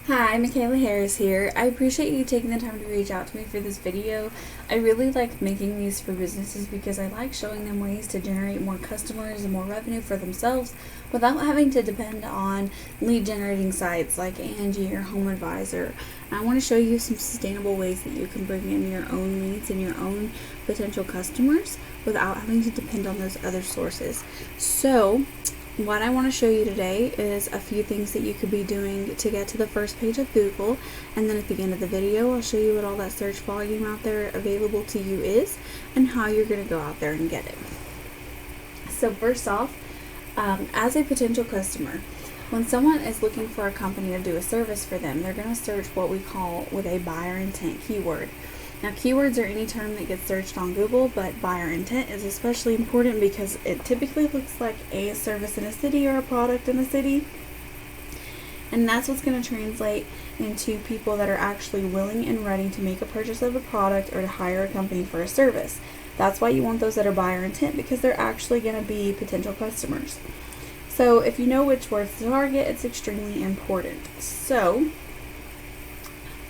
Hi, Michaela Harris here. I appreciate you taking the time to reach out to me for this video. I really like making these for businesses because I like showing them ways to generate more customers and more revenue for themselves without having to depend on lead generating sites like Angie or Home Advisor. I want to show you some sustainable ways that you can bring in your own leads and your own potential customers without having to depend on those other sources. So, what I want to show you today is a few things that you could be doing to get to the first page of Google, and then at the end of the video I'll show you what all that search volume out there available to you is and how you're going to go out there and get it. So first off, as a potential customer, when someone is looking for a company to do a service for them, they're going to search what we call with a buyer intent keyword. Now, keywords are any term that gets searched on Google, but buyer intent is especially important because it typically looks like a service in a city or a product in a city. And that's what's going to translate into people that are actually willing and ready to make a purchase of a product or to hire a company for a service. That's why you want those that are buyer intent, because they're actually going to be potential customers. So if you know which words to target, it's extremely important. So,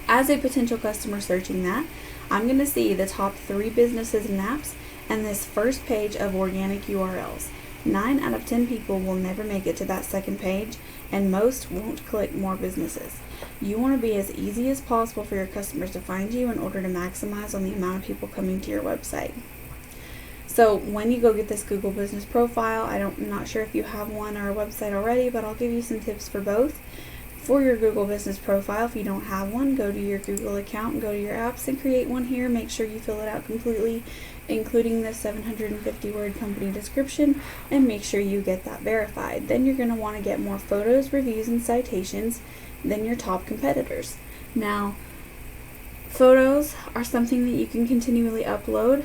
as a potential customer searching that, I'm going to see the top 3 businesses and apps and this first page of organic URLs. 9 out of 10 people will never make it to that second page, and most won't click more businesses. You want to be as easy as possible for your customers to find you in order to maximize on the amount of people coming to your website. So when you go get this Google Business Profile, I'm not sure if you have one or a website already, but I'll give you some tips for both. For your Google Business Profile, if you don't have one, go to your Google account and go to your apps and create one here. Make sure you fill it out completely, including the 750-word company description, and make sure you get that verified. Then you're going to want to get more photos, reviews, and citations than your top competitors. Now, photos are something that you can continually upload.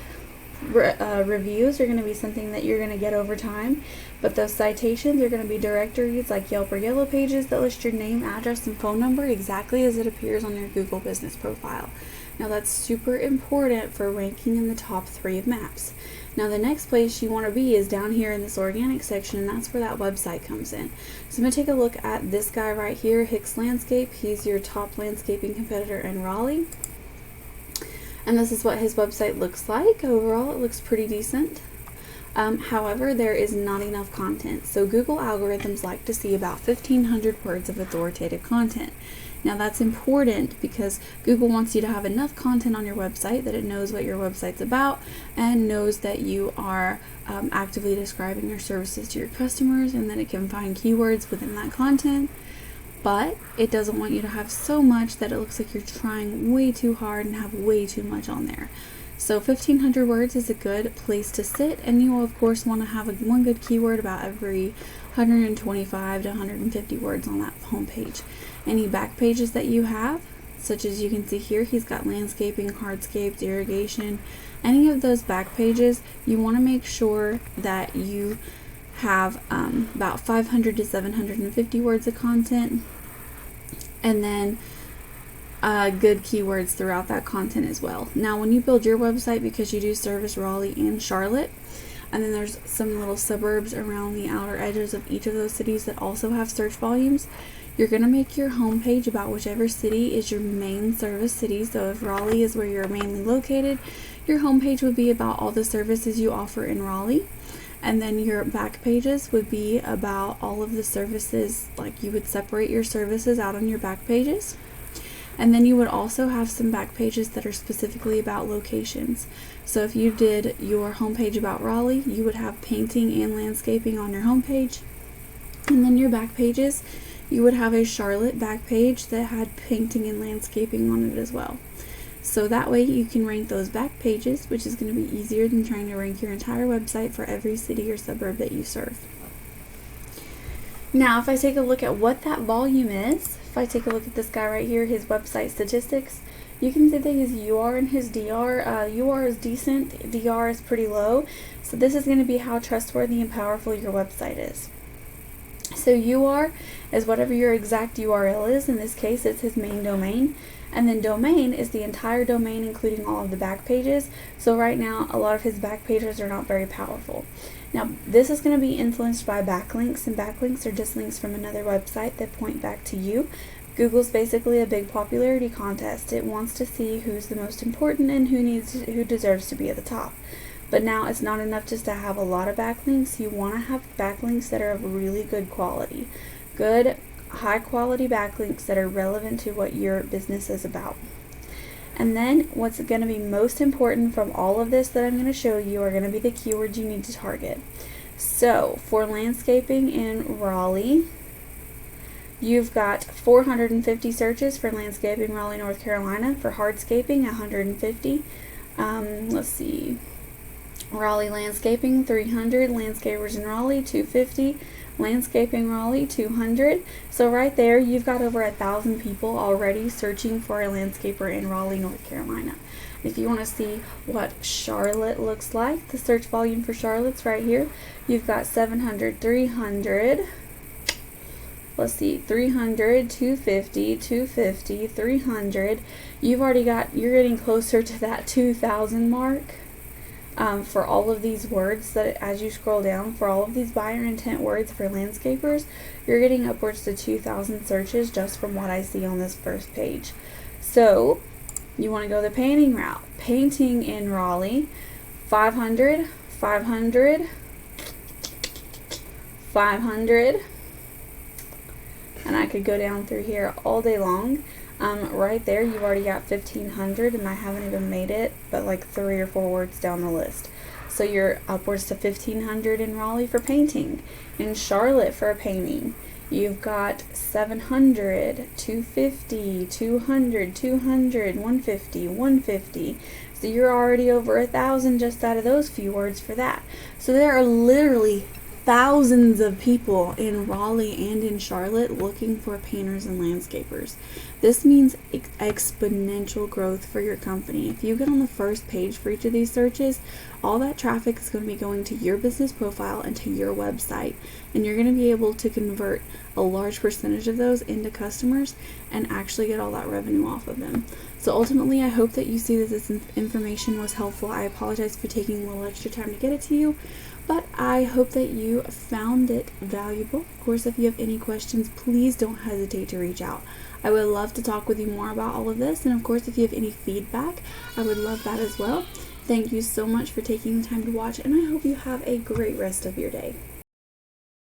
Reviews are going to be something that you're going to get over time, but those citations are going to be directories like Yelp or Yellow Pages that list your name, address, and phone number exactly as it appears on your Google Business Profile. Now that's super important for ranking in the top 3 of maps. Now the next place you want to be is down here in this organic section, and that's where that website comes in. So I'm going to take a look at this guy right here, Hicks Landscape. He's your top landscaping competitor in Raleigh. And this is what his website looks like. Overall, it looks pretty decent. However, there is not enough content. So Google algorithms like to see about 1,500 words of authoritative content. Now that's important because Google wants you to have enough content on your website that it knows what your website's about and knows that you are actively describing your services to your customers, and that it can find keywords within that content. But it doesn't want you to have so much that it looks like you're trying way too hard and have way too much on there. So 1,500 words is a good place to sit, and you will of course want to have one good keyword about every 125 to 150 words on that homepage. Any back pages that you have, such as you can see here, he's got landscaping, hardscapes, irrigation. Any of those back pages, you want to make sure that you have about 500 to 750 words of content, and then good keywords throughout that content as well. Now when you build your website, because you do service Raleigh and Charlotte, and then there's some little suburbs around the outer edges of each of those cities that also have search volumes, you're going to make your homepage about whichever city is your main service city. So if Raleigh is where you're mainly located, your homepage would be about all the services you offer in Raleigh. And then your back pages would be about all of the services, like you would separate your services out on your back pages. And then you would also have some back pages that are specifically about locations. So if you did your homepage about Raleigh, you would have painting and landscaping on your homepage. And then your back pages, you would have a Charlotte back page that had painting and landscaping on it as well. So that way you can rank those back pages, which is going to be easier than trying to rank your entire website for every city or suburb that you serve. Now, if I take a look at what that volume is, if I take a look at this guy right here, his website statistics, you can see that his UR and his DR, UR is decent, DR is pretty low. So this is going to be how trustworthy and powerful your website is. So UR is whatever your exact URL is. In this case, it's his main domain. And then domain is the entire domain, including all of the back pages. So right now, a lot of his back pages are not very powerful. Now, this is going to be influenced by backlinks, and backlinks are just links from another website that point back to you. Google's basically a big popularity contest. It wants to see who's the most important and who deserves to be at the top. But now it's not enough just to have a lot of backlinks. You want to have backlinks that are of really good quality. Good, high quality backlinks that are relevant to what your business is about. And then what's going to be most important from all of this that I'm going to show you are going to be the keywords you need to target. So for landscaping in Raleigh, you've got 450 searches for landscaping Raleigh, North Carolina. For hardscaping, 150. Let's see. Raleigh landscaping, 300. Landscapers in Raleigh, 250. Landscaping Raleigh, 200. So right there, you've got over 1,000 people already searching for a landscaper in Raleigh, North Carolina. If you want to see what Charlotte looks like, the search volume for Charlotte's right here. You've got 700, 300. Let's see, 300, 250, 250, 300. You're getting closer to that 2,000 mark. For all of these words that as you scroll down, for all of these buyer intent words for landscapers, you're getting upwards to 2,000 searches just from what I see on this first page. So you want to go the painting route. Painting in Raleigh, 500, 500, 500, and I could go down through here all day long. Right there, you've already got 1,500, and I haven't even made it but like 3 or 4 words down the list. So you're upwards to 1,500 in Raleigh for painting. In Charlotte for a painting, you've got 700, 250, 200, 200, 150, 150. So you're already over 1,000 just out of those few words for that. So there are literally thousands of people in Raleigh and in Charlotte looking for painters and landscapers. This means exponential growth for your company. If you get on the first page for each of these searches, all that traffic is going to be going to your business profile and to your website, and you're going to be able to convert a large percentage of those into customers and actually get all that revenue off of them. So ultimately, I hope that you see that this information was helpful. I apologize for taking a little extra time to get it to you, but I hope that you found it valuable. Of course, if you have any questions, please don't hesitate to reach out. I would love to talk with you more about all of this, and of course, if you have any feedback, I would love that as well. Thank you so much for taking the time to watch, and I hope you have a great rest of your day.